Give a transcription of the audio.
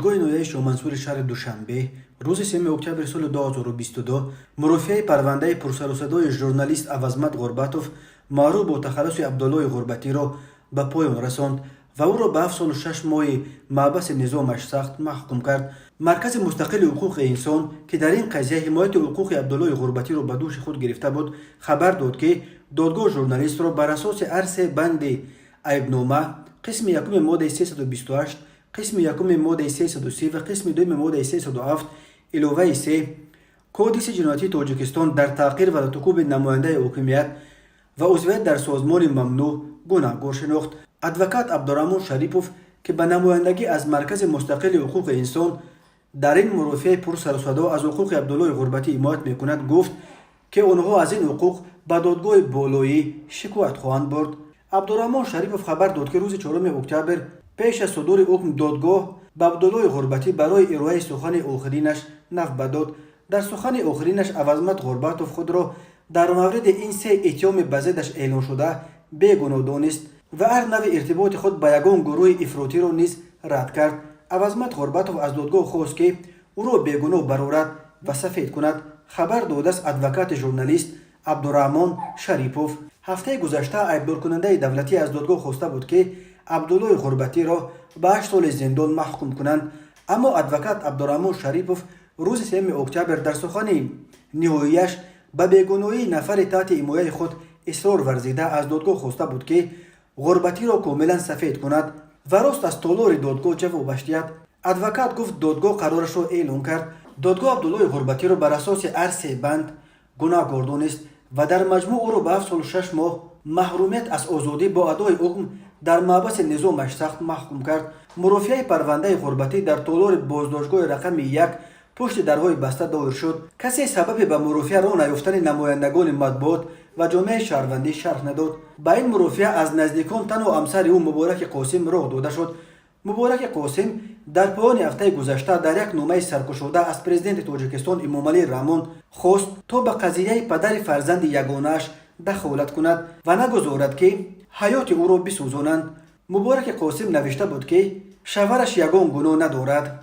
دادگاه نهایی شاهمنصور شهر دوشنبه روز 3 اکتبر سال 2022 مرافعه پرونده پرسر و صدای ژورنالیست عوضمت غربتوف معروف با تخلص عبدالله غربتی را به پایان رساند و او را به 7 سال و 6 ماه محبس نظامش سخت محکوم کرد. مرکز مستقل حقوق انسان که در این قضیه حمایت حقوق عبدالله غربتی را به دوش خود گرفته بود خبر داد که دادگاه ژورنالیست را بر اساس عرض بند عیبنامه قسم یکم ماده 328 قسم یکم ماده 330 و قسم دوم ماده 307 علاوه 3 کودکس جنایتی تاجیکستان در تحقیر و تکوب نماینده حکومت و عضویت در سازمان ممنوع گناهکار شناخت. ادوکات عبدالرحمن شریپوف که به نمایندگی از مرکز مستقل حقوق انسان در این مرافعه پر سر و صدا از حقوق عبدالله غربتی حمایت میکند گفت که آنها از این حقوق به دادگاه بالایی شکایت خواهند برد. عبدالرحمن شریپوف خبر داد که روز 4 اکتبر پیش از صدور حکم دادگاه به عبدالله غربتی برای ارائه سخن آخرینش نوبت داد. در سخن آخرینش عوضمت غربتوف خود را در مورد این سه اتهام به ضدش اعلان شده بیگناه دانست و هر نوع ارتباط خود به یگان گروه افراطی را نیز رد کرد. عوضمت غربتوف از دادگاه خواست که او را بیگناه برآورد و سفید کند. خبر داده است ادوکات ژورنالیست عبدالرحمن شریپوف هفته گذشته عیبدار کننده دولتی از دادگاه خواسته بود که عبدالله غربتی را به 8 سال زندان محکوم کنند، اما ادوکات عبدالرحمن شریپوف روز 3 اکتبر در سخن نهاییش به بیگناهی نفر تحت حمایت خود اصرار ورزیده از دادگاه خواسته بود که غربتی را کاملا سفید کند و راست از تالار دادگاه جوابش دهد. ادوکات گفت دادگاه قرارش را اعلان کرد. دادگاه عبدالله غربتی را بر اساس عرض بند گناهکار دانست و در مجموع او را به 7 سال و 6 ماه محرومیت از آزادی با ادای حکم در محبس نظامش سخت محکوم کرد. مرافعه پرونده غربتی در تالار بازداشتگاه رقم 1 پشت درهای بسته دایر شد. کسی سبب به مرافعه راه نیافتن نمایندگان مطبوعات و جامعه شهروندی شرح نداد. به این مرافعه از نزدیکان تنها همسر او مبارک قاسم راه داده شد. مبارک قاسم در پایان هفته گذشته در یک نامه سرکشوده از پرزیدنت تاجیکستان امامعلی رحمان خواست تا به قضیه پدر فرزند یگانه‌اش دخالت کند و نگذارد که حیات او را بسوزانند. مبارک قاسم نوشته بود که شوهرش یگان گناه ندارد.